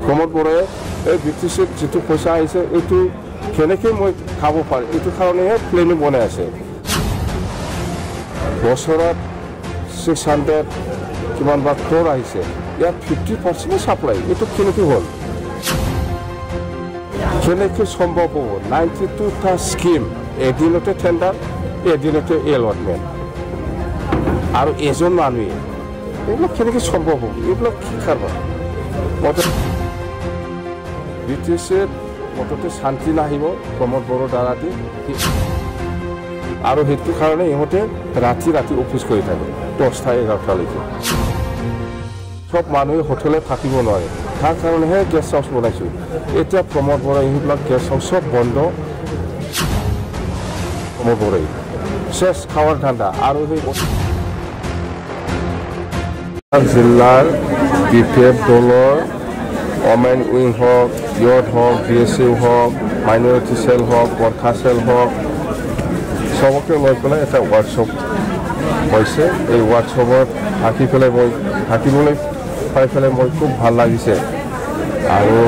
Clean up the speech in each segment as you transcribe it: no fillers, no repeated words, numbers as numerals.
প্ৰমোদ বৰাই এই BTCত যিটো পইচা আহিছে এইটো কেনেকৈ মই খাব পাৰোঁ এইটো কাৰণেহে প্লেনো বনাই আছে বছৰত 600 কিমান বা ক্ৰ'ৰ আহিছে ইয়াত 50% ছাপ্লাই এইটো কেনেকৈ হ'ল কেনেকৈ সম্ভৱ হ'ব 92টা স্কিম এদিনতে টেণ্ডাৰ এদিনতে এলটমেণ্ট আৰু এজন মানুহে এইবিলাক কেনেকৈ সম্ভৱ হ'ব এইবিলাক কি কাৰবাৰ BTCত মততে শান্তি নাহিব প্ৰমোদ বড়োৰ দ্বাৰা দি আৰু সেইটো কাৰণে ইহঁতে ৰাতি অফিচ কৰি থাকে 10টা 11টালৈকে সব মানুহে হোটেলে থাকিব নোৱাৰে তাৰ কাৰণেহে গেষ্ট হাউচ বনাইছোঁ এতিয়া প্ৰমোদ বড়োই এইবিলাক গেষ্ট হাউচ সব বন্ধ প্ৰমোদ বড়োই শেষ খাৱাৰ ধান্দা আৰু সেই জিলাৰ BPF দলৰ ওমেন উইং হওক ইয়থ হওক BSU হওক মাইনৰিটি চেল হওক বৰ্ষা চেল হওক সবকে লৈ পেলাই এটা ৱৰ্কশ্বপ হৈছে এই ৱৰ্কশ্বপত থাকিবলৈ পাই পেলাই মই খুব ভাল লাগিছে আৰু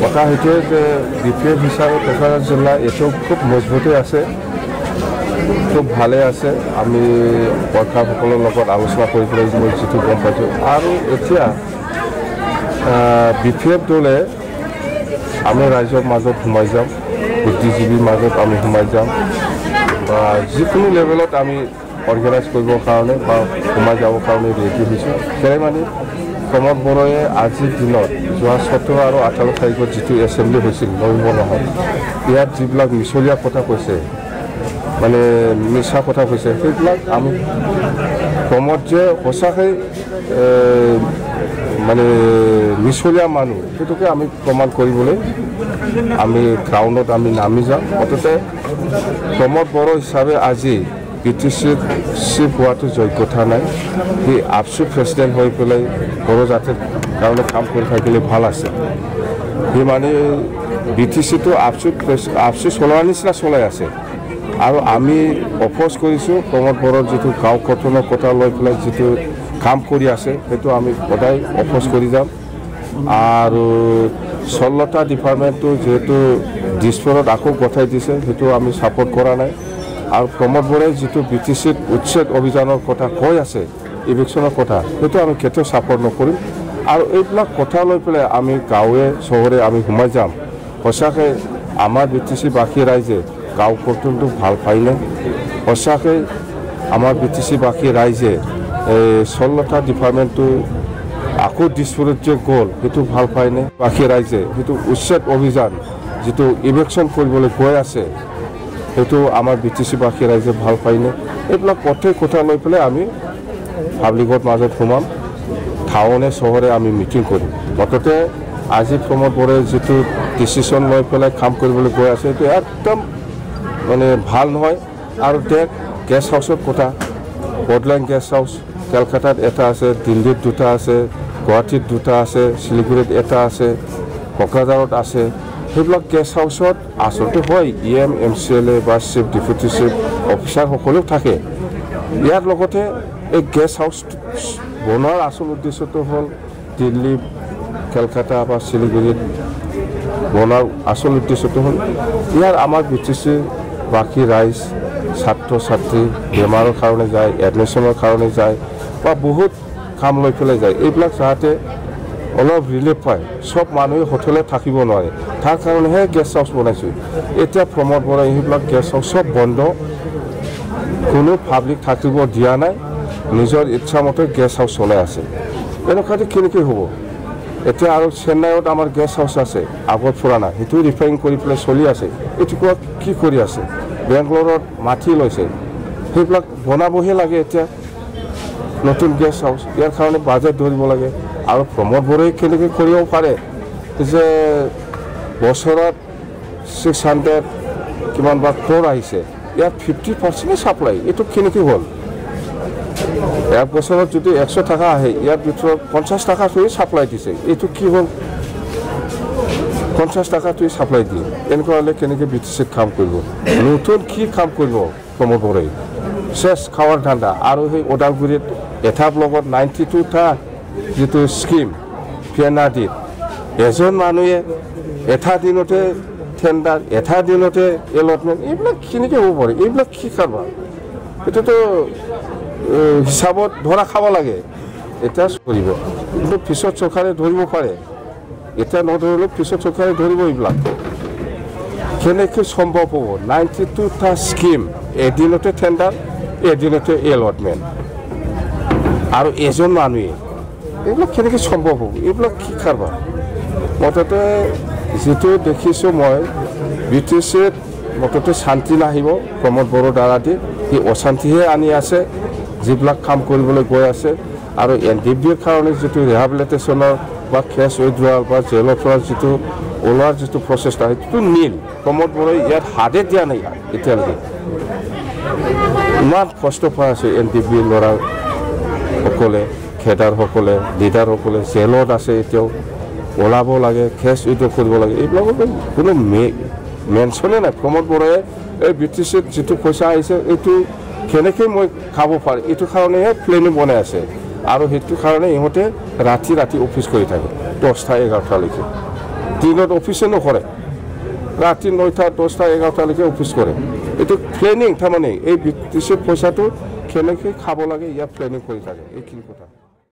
কথা সেইটোৱে যে BPF হিচাপে কোকৰাঝাৰ জিলা এইটো খুব মজবুতে আছে খুব ভালে আছে আমি বৰ্ষাসকলৰ লগত আলোচনা কৰি পেলাই মই যিটো গম পাইছোঁ আৰু এতিয়া BPF দলে আমি ৰাইজৰ মাজত সোমাই যাম বুদ্ধিজীৱীৰ মাজত আমি সোমাই যাম বা যিকোনো লেভেলত আমি অৰ্গেনাইজ কৰিবৰ কাৰণে বা সোমাই যাবৰ কাৰণে ৰেডি হৈছোঁ সেয়ে মানে প্ৰমোদ বড়োয়ে আজিৰ দিনত যোৱা 17 আৰু 18 তাৰিখত যিটো এছেম্বলি হৈছিল নৱেম্বৰ মাহত ইয়াত যিবিলাক মিছলীয়া কথা কৈছে মানে মিছা কথা কৈছে সেইবিলাক আমি প্ৰমোদ যে সঁচাকৈ মানে মিছলীয়া মানুহ সেইটোকে আমি প্ৰমাণ কৰিবলৈ আমি গ্ৰাউণ্ডত আমি নামি যাম অততে প্ৰমোদ বড়ো হিচাপে আজি BTCত চিফ হোৱাটো যোগ্যতা নাই সি আপচু প্ৰেচিডেণ্ট হৈ পেলাই বড়ো জাতিৰ কাৰণে কাম কৰি থাকিলে ভাল আছে সি মানে BTCটো আপচু চলোৱাৰ নিচিনা চলাই আছে আৰু আমি অপ'জ কৰিছোঁ প্ৰমোদ বড়োৰ যিটো গাঁও গঠনৰ কথা লৈ পেলাই যিটো কাম কৰি আছে সেইটো আমি সদায় অপ'জ কৰি যাম আৰু 16টা ডিপাৰ্টমেণ্টটো যিহেতু দিছপুৰত আকৌ গঠাই দিছে সেইটো আমি ছাপোৰ্ট কৰা নাই আৰু প্ৰমোদ বড়োই যিটো BTCত উচ্ছেদ অভিযানৰ কথা কৈ আছে ইভিকশ্যনৰ কথা সেইটো আমি কেতিয়াও ছাপোৰ্ট নকৰিম আৰু এইবিলাক কথা লৈ পেলাই আমি গাঁৱে চহৰে আমি সোমাই যাম সঁচাকৈ আমাৰ BTCবাসী ৰাইজে গাঁও গঠনটো ভাল পাইনে সঁচাকৈ আমাৰ BTCবাসী ৰাইজে এই 16টা ডিপাৰ্টমেণ্টটো আকৌ দিছপুৰত যে গ'ল সেইটো ভাল পায়নে বাকী ৰাইজে সেইটো উচ্ছেদ অভিযান যিটো ইভিকশ্যন কৰিবলৈ গৈ আছে সেইটো আমাৰ BTCবাসী ৰাইজে ভাল পায়নে এইবিলাক প্ৰত্যেক কথা লৈ পেলাই আমি পাব্লিকৰ মাজত সোমাম টাউনে চহৰে আমি মিটিং কৰিম গততে আজি প্ৰমোদ বড়োই যিটো ডিচিশ্যন লৈ পেলাই কাম কৰিবলৈ গৈ আছে সেইটো একদম মানে ভাল নহয় আৰু গেষ্ট হাউচৰ কথা বডলেণ্ড গেষ্ট হাউচ কলকাতাত এটা আছে দিল্লীত দুটা আছে গুৱাহাটীত দুটা আছে শিলিগুৰিত এটা আছে কোকৰাঝাৰত আছে সেইবিলাক গেষ্ট হাউচত আচলতে হয় EM MCLA বা চিফ ডেপুটি চিফ অফিচাৰ সকলেও থাকে ইয়াৰ লগতে এই গেষ্ট হাউচ বনোৱাৰ আচল উদ্দেশ্যটো হ'ল দিল্লী কলকাতা বা শিলিগুৰিত বনোৱাৰ আচল উদ্দেশ্যটো হ'ল ইয়াৰ আমাৰ BTC বাকী ৰাইজ ছাত্ৰ ছাত্ৰী বেমাৰৰ কাৰণে যায় এডমিশ্যনৰ কাৰণে যায় বা বহুত কাম লৈ পেলাই যায় এইবিলাক যাতে অলপ ৰিলিফ পায় সব মানুহে হোটেলে থাকিব নোৱাৰে তাৰ কাৰণেহে গেষ্ট হাউচ বনাইছোঁ এতিয়া প্ৰমোদ বড়োই এইবিলাক গেষ্ট হাউচ সব বন্ধ কোনো পাব্লিক থাকিব দিয়া নাই নিজৰ ইচ্ছামতে গেষ্ট হাউচ চলাই আছে এনেকুৱাতে কেনেকৈ হ'ব এতিয়া আৰু চেন্নাইত আমাৰ গেষ্ট হাউচ আছে আগত পুৰাণা সেইটো ৰিফাইন কৰি পেলাই চলি আছে এইটো কি কৰি আছে বেংগলোৰত মাটি লৈছে সেইবিলাক বনাবহে লাগে এতিয়া নতুন গেষ্ট হাউচ ইয়াৰ কাৰণে বাজেট ধৰিব লাগে আৰু প্ৰমোদ বড়োই কেনেকৈ কৰিব পাৰে যে বছৰত 600 কিমান বা ক্ৰ'ৰ আহিছে ইয়াত 50% ছাপ্লাই এইটো কেনেকৈ হ'ল এক বছৰত যদি 100 টাকা আহে ইয়াৰ ভিতৰত 50 টাকাটোৱে ছাপ্লাই দিছে এইটো কি হ'ল 50 টাকাটোৱে ছাপ্লাই দিয়ে এনেকুৱা হ'লে কেনেকৈ BTCত কাম কৰিব নতুন কি কাম কৰিব প্ৰমোদ বড়োই শেষ খাৱাৰ ধান্দা আৰু সেই ওদালগুৰিত এটা ব্লকত 92টা যিটো স্কিম PNRDত এজন মানুহে এটা দিনতে টেণ্ডাৰ এটা দিনতে এলটমেণ্ট এইবিলাক কেনেকৈ হ'ব পাৰে এইবিলাক কি কাৰবাৰ এইটোতো হিচাপত ধৰা খাব লাগে এতিয়া কৰিব কিন্তু পিছত চৰকাৰে ধৰিব পাৰে এতিয়া নধৰিলেও পিছত চৰকাৰে ধৰিব এইবিলাক কেনেকৈ সম্ভৱ হ'ব 92টা স্কিম এদিনতে টেণ্ডাৰ এদিনতে এলটমেণ্ট আৰু এজন মানুহে এইবিলাক কেনেকৈ সম্ভৱ হ'ব এইবিলাক কি কাৰবাৰ মুঠতে যেটো দেখিছোঁ মই BTCত মুঠতে শান্তি নাহিব প্ৰমোদ বড়োৰ দ্বাৰা দি সি অশান্তিহে আনি আছে যিবিলাক কাম কৰিবলৈ গৈ আছে আৰু NDBৰ কাৰণে যেটো ৰিহেবিলিটেশ্যনৰ বা কেছ উইথড্ৰল বা জেলৰ পৰা যেটো ওলোৱাৰ যেটো প্ৰচেষ্টা সেইটো নীল প্ৰমোদ বড়োই ইয়াত হাতে দিয়া নাই এতিয়ালৈকে ইমান কষ্ট পাই আছে NDBৰ ল'ৰাসকলে খেদাৰসকলে লিডাৰসকলে জেলত আছে এতিয়াও ওলাব লাগে কেছ উইথড্ৰ কৰিব লাগে এইবিলাক কোনো মেনশ্যনে নাই প্ৰমোদ বড়োয়ে এই BTCত যেটো পইচা আহিছে এইটো কেনেকৈ মই খাব পাৰোঁ এইটো কাৰণেহে প্লেনিং বনাই আছে আৰু সেইটো কাৰণে ইহঁতে ৰাতি অফিচ কৰি থাকে 10টা 11টালৈকে দিনত অফিচে নকৰে ৰাতি 9টা 10টা 11টালৈকে অফিচ কৰে এইটো প্লেনিং তাৰমানে এই BTCত পইচাটো কেনেকৈ খাব লাগে ইয়াৰ প্লেনিং কৰি থাকে এইখিনি কথা